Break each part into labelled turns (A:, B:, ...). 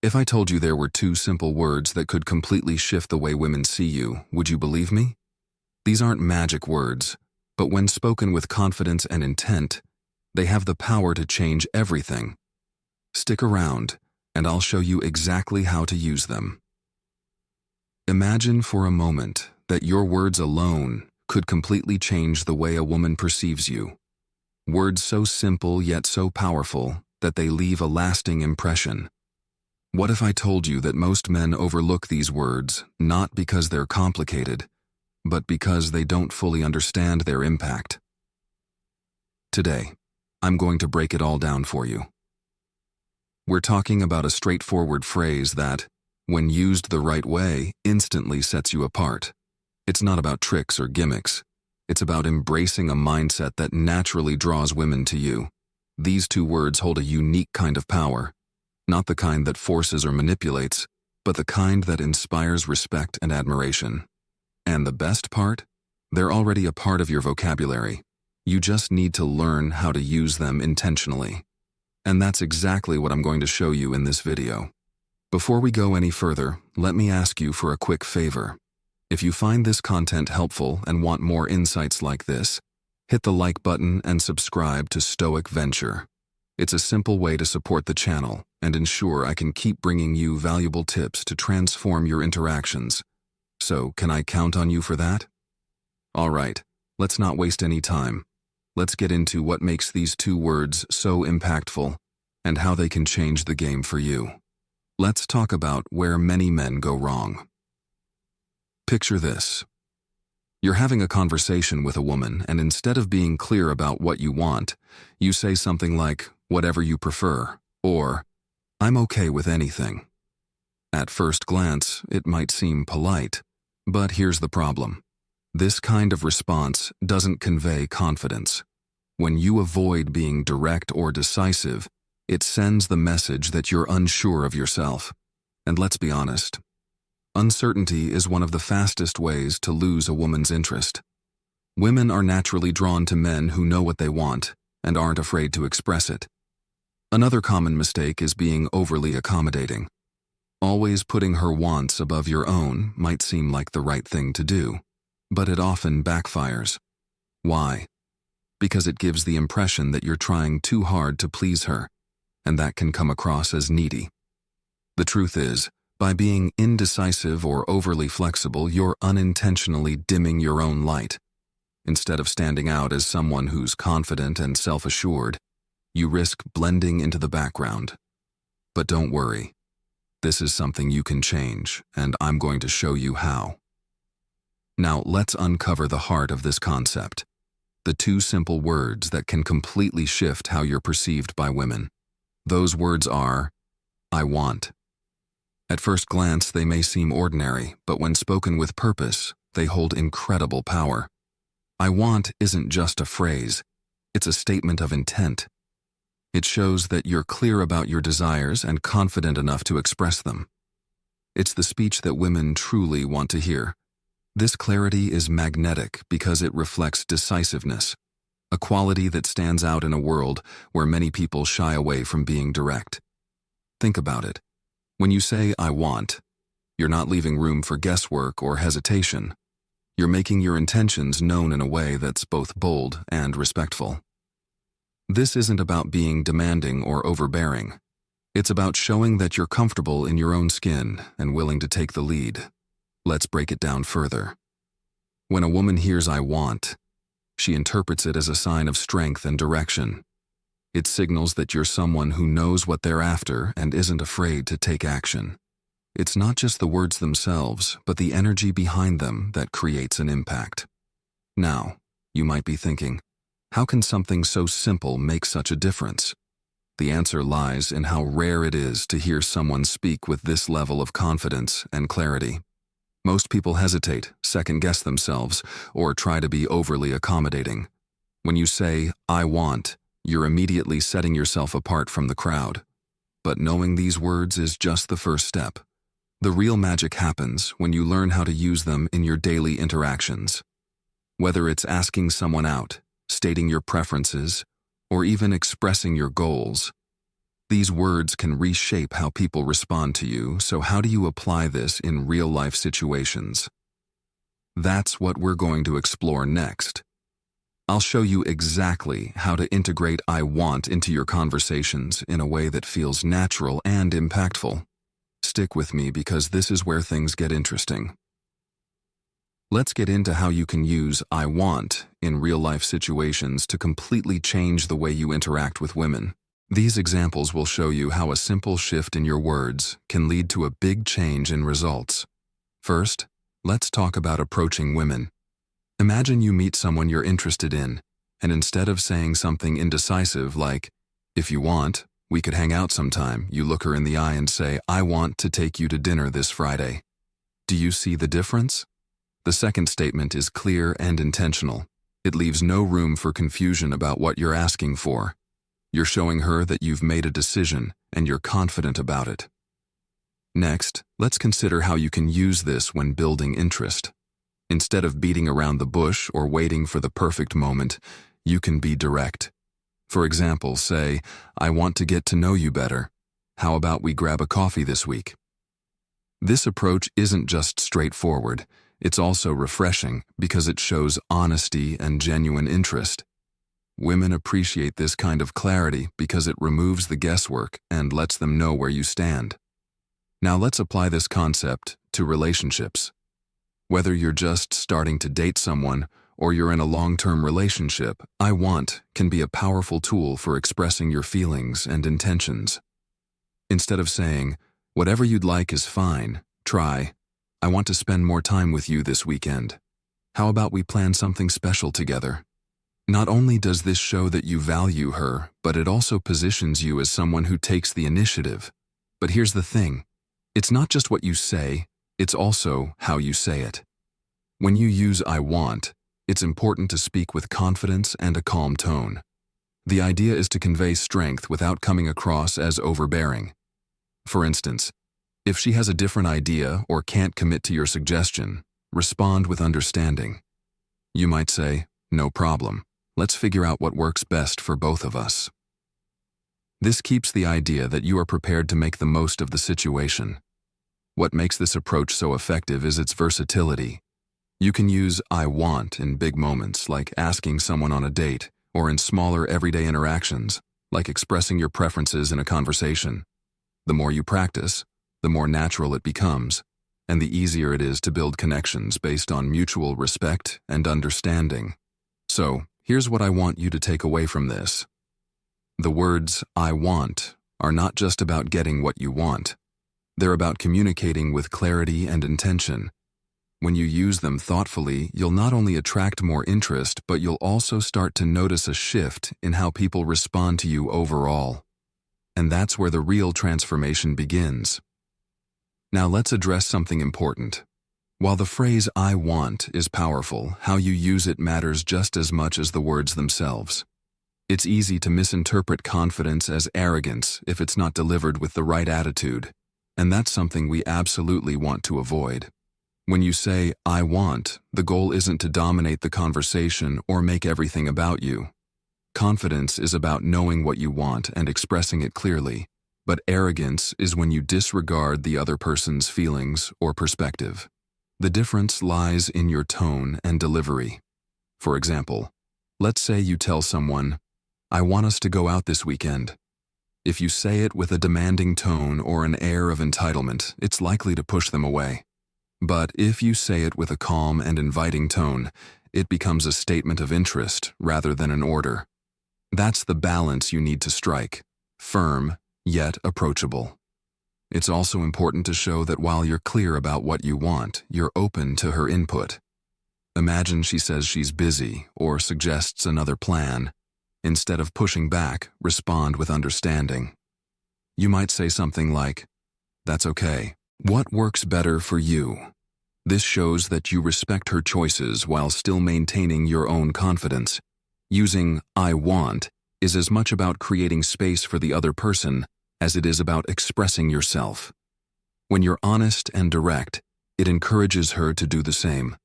A: If I told you there were two simple words that could completely shift the way women see you, would you believe me? These aren't magic words, but when spoken with confidence and intent, they have the power to change everything. Stick around, and I'll show you exactly how to use them. Imagine for a moment that your words alone could completely change the way a woman perceives you. Words so simple yet so powerful that they leave a lasting impression. What if I told you that most men overlook these words not because they're complicated, but because they don't fully understand their impact? Today, I'm going to break it all down for you. We're talking about a straightforward phrase that, when used the right way, instantly sets you apart. It's not about tricks or gimmicks. It's about embracing a mindset that naturally draws women to you. These two words hold a unique kind of power, not the kind that forces or manipulates, but the kind that inspires respect and admiration. And the best part? They're already a part of your vocabulary. You just need to learn how to use them intentionally. And that's exactly what I'm going to show you in this video. Before we go any further, let me ask you for a quick favor. If you find this content helpful and want more insights like this, hit the like button and subscribe to Stoic Venture. It's a simple way to support the channel and ensure I can keep bringing you valuable tips to transform your interactions. So, can I count on you for that? All right, let's not waste any time. Let's get into what makes these two words so impactful and how they can change the game for you. Let's talk about where many men go wrong. Picture this. You're having a conversation with a woman, and instead of being clear about what you want, you say something like, "whatever you prefer," or, "I'm okay with anything." At first glance, it might seem polite, but here's the problem. This kind of response doesn't convey confidence. When you avoid being direct or decisive, it sends the message that you're unsure of yourself. And let's be honest, uncertainty is one of the fastest ways to lose a woman's interest. Women are naturally drawn to men who know what they want and aren't afraid to express it. Another common mistake is being overly accommodating. Always putting her wants above your own might seem like the right thing to do, but it often backfires. Why? Because it gives the impression that you're trying too hard to please her, and that can come across as needy. The truth is, by being indecisive or overly flexible, you're unintentionally dimming your own light. Instead of standing out as someone who's confident and self-assured, you risk blending into the background. But don't worry. This is something you can change, and I'm going to show you how. Now, let's uncover the heart of this concept. The two simple words that can completely shift how you're perceived by women. Those words are, "I want." At first glance, they may seem ordinary, but when spoken with purpose, they hold incredible power. "I want" isn't just a phrase, it's a statement of intent. It shows that you're clear about your desires and confident enough to express them. It's the speech that women truly want to hear. This clarity is magnetic because it reflects decisiveness, a quality that stands out in a world where many people shy away from being direct. Think about it. When you say, "I want," you're not leaving room for guesswork or hesitation. You're making your intentions known in a way that's both bold and respectful. This isn't about being demanding or overbearing. It's about showing that you're comfortable in your own skin and willing to take the lead. Let's break it down further. When a woman hears "I want," she interprets it as a sign of strength and direction. It signals that you're someone who knows what they're after and isn't afraid to take action. It's not just the words themselves, but the energy behind them that creates an impact. Now, you might be thinking, how can something so simple make such a difference? The answer lies in how rare it is to hear someone speak with this level of confidence and clarity. Most people hesitate, second-guess themselves, or try to be overly accommodating. When you say, "I want," you're immediately setting yourself apart from the crowd. But knowing these words is just the first step. The real magic happens when you learn how to use them in your daily interactions. Whether it's asking someone out, stating your preferences, or even expressing your goals, These words can reshape how people respond to you, so how do you apply this in real-life situations? That's what we're going to explore next. I'll show you exactly how to integrate I want into your conversations in a way that feels natural and impactful. Stick with me because this is where things get interesting. Let's get into how you can use I want in real-life situations to completely change the way you interact with women. These examples will show you how a simple shift in your words can lead to a big change in results. First, let's talk about approaching women. Imagine you meet someone you're interested in, and instead of saying something indecisive like, "If you want, we could hang out sometime," you look her in the eye and say, "I want to take you to dinner this Friday." Do you see the difference? The second statement is clear and intentional. It leaves no room for confusion about what you're asking for. You're showing her that you've made a decision and you're confident about it. Next, let's consider how you can use this when building interest. Instead of beating around the bush or waiting for the perfect moment, you can be direct. For example, say, "I want to get to know you better. How about we grab a coffee this week?" This approach isn't just straightforward, it's also refreshing because it shows honesty and genuine interest. Women appreciate this kind of clarity because it removes the guesswork and lets them know where you stand. Now let's apply this concept to relationships. Whether you're just starting to date someone or you're in a long-term relationship, I want can be a powerful tool for expressing your feelings and intentions. Instead of saying, "Whatever you'd like is fine," try, "I want to spend more time with you this weekend. How about we plan something special together?" Not only does this show that you value her, but it also positions you as someone who takes the initiative. But here's the thing. It's not just what you say, it's also how you say it. When you use I want, it's important to speak with confidence and a calm tone. The idea is to convey strength without coming across as overbearing. For instance, if she has a different idea or can't commit to your suggestion, respond with understanding. You might say, "No problem. Let's figure out what works best for both of us." This keeps the idea that you are prepared to make the most of the situation. What makes this approach so effective is its versatility. You can use I want in big moments like asking someone on a date or in smaller everyday interactions like expressing your preferences in a conversation. The more you practice, the more natural it becomes, and the easier it is to build connections based on mutual respect and understanding. So, here's what I want you to take away from this. The words I want are not just about getting what you want. They're about communicating with clarity and intention. When you use them thoughtfully, you'll not only attract more interest, but you'll also start to notice a shift in how people respond to you overall. And that's where the real transformation begins. Now let's address something important. While the phrase I want is powerful, how you use it matters just as much as the words themselves. It's easy to misinterpret confidence as arrogance if it's not delivered with the right attitude, and that's something we absolutely want to avoid. When you say, I want, the goal isn't to dominate the conversation or make everything about you. Confidence is about knowing what you want and expressing it clearly, but arrogance is when you disregard the other person's feelings or perspective. The difference lies in your tone and delivery. For example, let's say you tell someone, I want us to go out this weekend. If you say it with a demanding tone or an air of entitlement, it's likely to push them away. But if you say it with a calm and inviting tone, it becomes a statement of interest rather than an order. That's the balance you need to strike, firm yet approachable. It's also important to show that while you're clear about what you want, you're open to her input. Imagine she says she's busy or suggests another plan. Instead of pushing back, respond with understanding. You might say something like, That's okay. What works better for you? This shows that you respect her choices while still maintaining your own confidence. Using I want is as much about creating space for the other person as it is about expressing yourself. When you're honest and direct, it encourages her to do the same.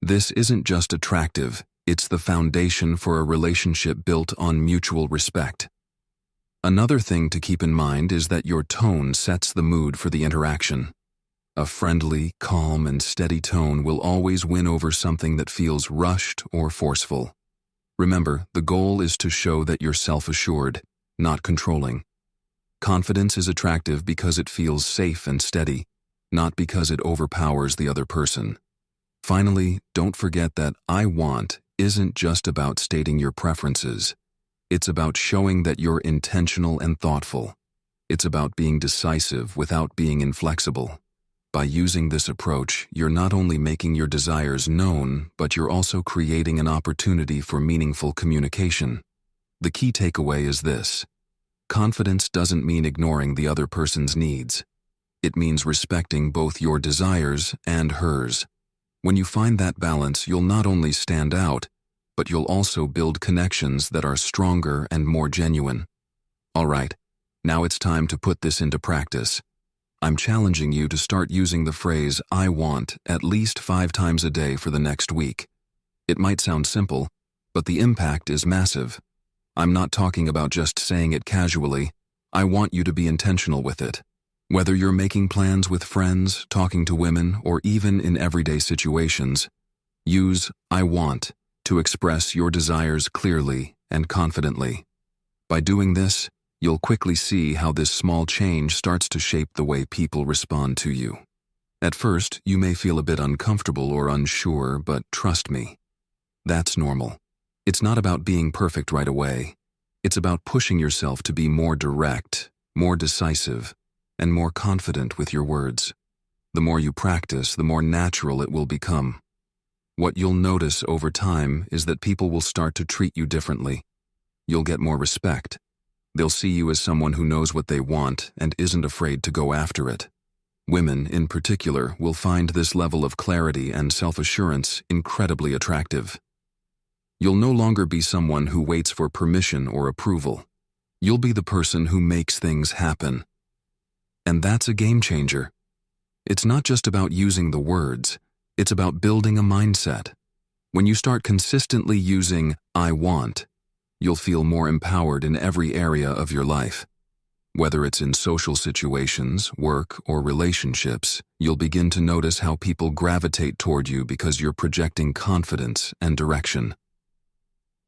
A: This isn't just attractive, it's the foundation for a relationship built on mutual respect. Another thing to keep in mind is that your tone sets the mood for the interaction. A friendly, calm, and steady tone will always win over something that feels rushed or forceful. Remember, the goal is to show that you're self-assured, not controlling. Confidence is attractive because it feels safe and steady, not because it overpowers the other person. Finally, don't forget that "I want" isn't just about stating your preferences. It's about showing that you're intentional and thoughtful. It's about being decisive without being inflexible. By using this approach, you're not only making your desires known, but you're also creating an opportunity for meaningful communication. The key takeaway is this: confidence doesn't mean ignoring the other person's needs. It means respecting both your desires and hers. When you find that balance, you'll not only stand out, but you'll also build connections that are stronger and more genuine. All right, now it's time to put this into practice. I'm challenging you to start using the phrase "I want" at least 5 times a day for the next week. It might sound simple, but the impact is massive. I'm not talking about just saying it casually. I want you to be intentional with it. Whether you're making plans with friends, talking to women, or even in everyday situations, use "I want" to express your desires clearly and confidently. By doing this, you'll quickly see how this small change starts to shape the way people respond to you. At first, you may feel a bit uncomfortable or unsure, but trust me, that's normal. It's not about being perfect right away. It's about pushing yourself to be more direct, more decisive, and more confident with your words. The more you practice, the more natural it will become. What you'll notice over time is that people will start to treat you differently. You'll get more respect. They'll see you as someone who knows what they want and isn't afraid to go after it. Women, in particular, will find this level of clarity and self-assurance incredibly attractive. You'll no longer be someone who waits for permission or approval. You'll be the person who makes things happen. And that's a game changer. It's not just about using the words, it's about building a mindset. When you start consistently using "I want," you'll feel more empowered in every area of your life. Whether it's in social situations, work, or relationships, you'll begin to notice how people gravitate toward you because you're projecting confidence and direction.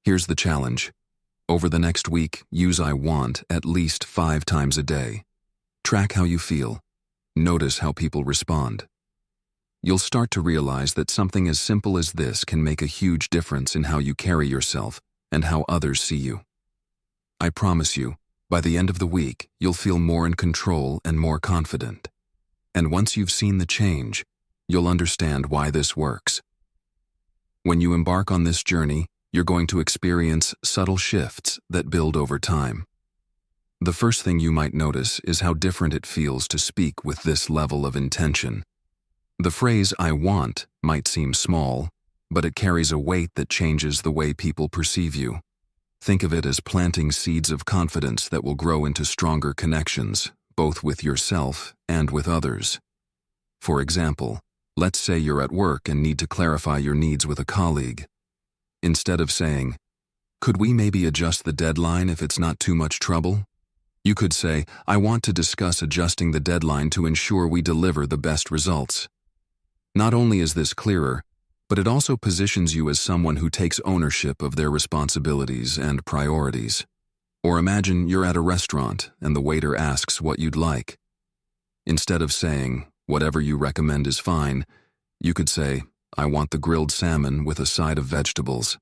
A: Here's the challenge. Over the next week, use "I want" at least 5 times a day. Track how you feel. Notice how people respond. You'll start to realize that something as simple as this can make a huge difference in how you carry yourself and how others see you. I promise you, by the end of the week, you'll feel more in control and more confident. And once you've seen the change, you'll understand why this works. When you embark on this journey, you're going to experience subtle shifts that build over time. The first thing you might notice is how different it feels to speak with this level of intention. The phrase "I want" might seem small, but it carries a weight that changes the way people perceive you. Think of it as planting seeds of confidence that will grow into stronger connections, both with yourself and with others. For example, let's say you're at work and need to clarify your needs with a colleague. Instead of saying, "Could we maybe adjust the deadline if it's not too much trouble?" you could say, "I want to discuss adjusting the deadline to ensure we deliver the best results." Not only is this clearer, but it also positions you as someone who takes ownership of their responsibilities and priorities. Or imagine you're at a restaurant and the waiter asks what you'd like. Instead of saying, "Whatever you recommend is fine," you could say, "I want the grilled salmon with a side of vegetables."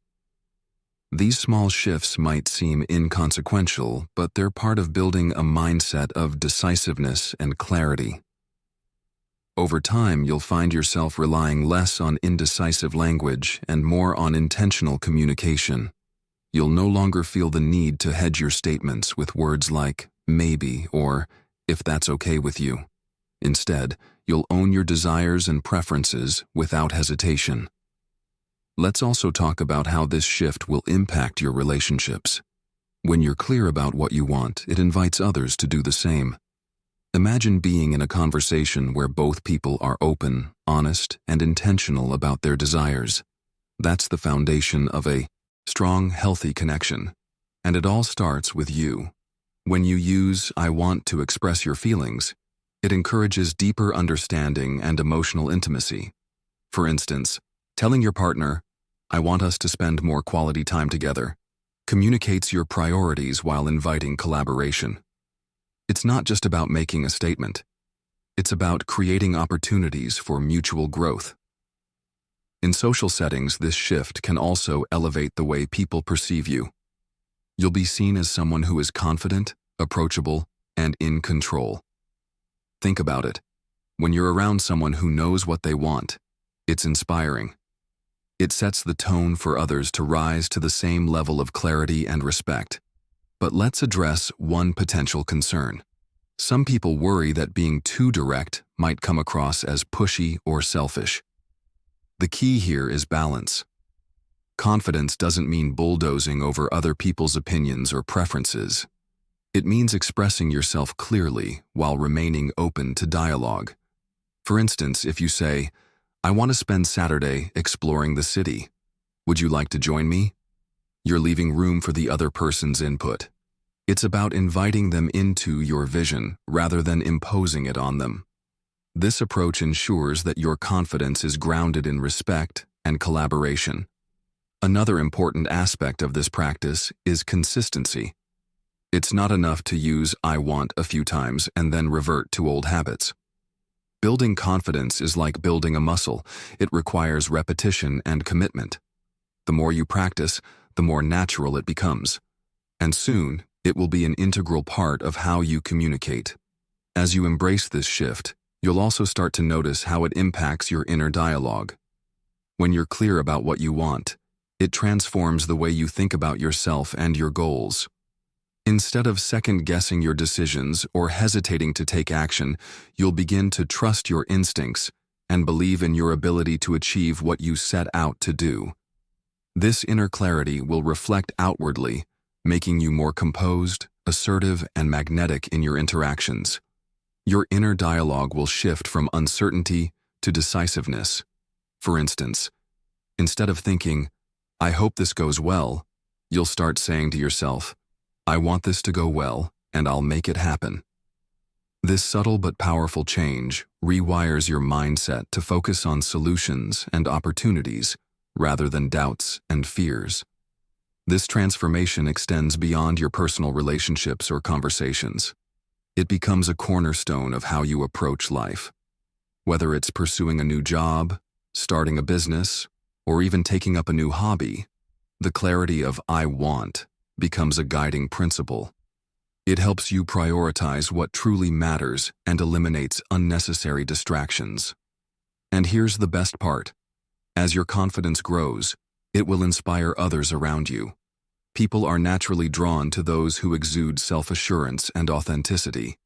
A: These small shifts might seem inconsequential, but they're part of building a mindset of decisiveness and clarity. Over time, you'll find yourself relying less on indecisive language and more on intentional communication. You'll no longer feel the need to hedge your statements with words like "maybe" or "if that's okay with you." Instead, you'll own your desires and preferences without hesitation. Let's also talk about how this shift will impact your relationships. When you're clear about what you want, it invites others to do the same. Imagine being in a conversation where both people are open, honest, and intentional about their desires. That's the foundation of a strong, healthy connection. And it all starts with you. When you use I want to express your feelings, it encourages deeper understanding and emotional intimacy. For instance, telling your partner, I want us to spend more quality time together, communicates your priorities while inviting collaboration. It's not just about making a statement. It's about creating opportunities for mutual growth. In social settings, this shift can also elevate the way people perceive you. You'll be seen as someone who is confident, approachable, and in control. Think about it. When you're around someone who knows what they want, it's inspiring. It sets the tone for others to rise to the same level of clarity and respect. But let's address one potential concern. Some people worry that being too direct might come across as pushy or selfish. The key here is balance. Confidence doesn't mean bulldozing over other people's opinions or preferences. It means expressing yourself clearly while remaining open to dialogue. For instance, if you say, I want to spend Saturday exploring the city. Would you like to join me? You're leaving room for the other person's input. It's about inviting them into your vision rather than imposing it on them. This approach ensures that your confidence is grounded in respect and collaboration. Another important aspect of this practice is consistency. It's not enough to use I want a few times and then revert to old habits. Building confidence is like building a muscle. It requires repetition and commitment. The more you practice, the more natural it becomes. And soon, it will be an integral part of how you communicate. As you embrace this shift, you'll also start to notice how it impacts your inner dialogue. When you're clear about what you want, it transforms the way you think about yourself and your goals. Instead of second-guessing your decisions or hesitating to take action, you'll begin to trust your instincts and believe in your ability to achieve what you set out to do. This inner clarity will reflect outwardly, making you more composed, assertive, and magnetic in your interactions. Your inner dialogue will shift from uncertainty to decisiveness. For instance, instead of thinking, I hope this goes well, you'll start saying to yourself, I want this to go well, and I'll make it happen. This subtle but powerful change rewires your mindset to focus on solutions and opportunities rather than doubts and fears. This transformation extends beyond your personal relationships or conversations. It becomes a cornerstone of how you approach life. Whether it's pursuing a new job, starting a business, or even taking up a new hobby, the clarity of I want becomes a guiding principle. It helps you prioritize what truly matters and eliminates unnecessary distractions. And here's the best part. As your confidence grows, it will inspire others around you. People are naturally drawn to those who exude self-assurance and authenticity.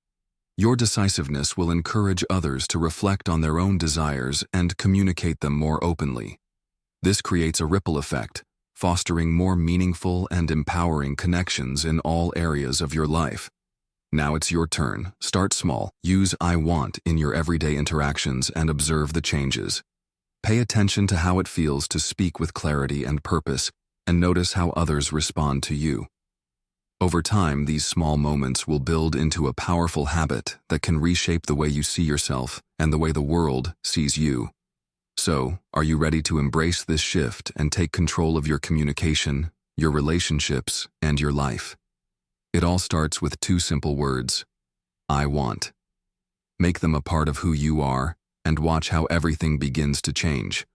A: Your decisiveness will encourage others to reflect on their own desires and communicate them more openly. This creates a ripple effect, fostering more meaningful and empowering connections in all areas of your life. Now it's your turn. Start small. Use I want in your everyday interactions and observe the changes. Pay attention to how it feels to speak with clarity and purpose, and notice how others respond to you. Over time, these small moments will build into a powerful habit that can reshape the way you see yourself and the way the world sees you. So, are you ready to embrace this shift and take control of your communication, your relationships, and your life? It all starts with two simple words: I want. Make them a part of who you are, and watch how everything begins to change.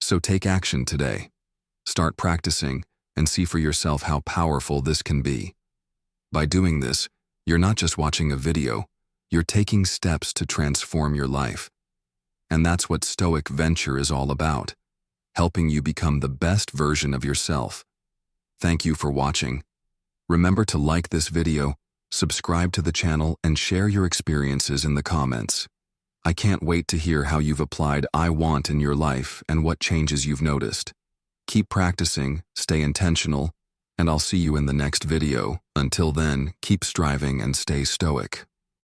A: So take action today. Start practicing and see for yourself how powerful this can be. By doing this, you're not just watching a video, you're taking steps to transform your life. And that's what Stoic Venture is all about, helping you become the best version of yourself. Thank you for watching. Remember to like this video, subscribe to the channel, and share your experiences in the comments. I can't wait to hear how you've applied I want in your life and what changes you've noticed. Keep practicing, stay intentional, and I'll see you in the next video. Until then, keep striving and stay stoic.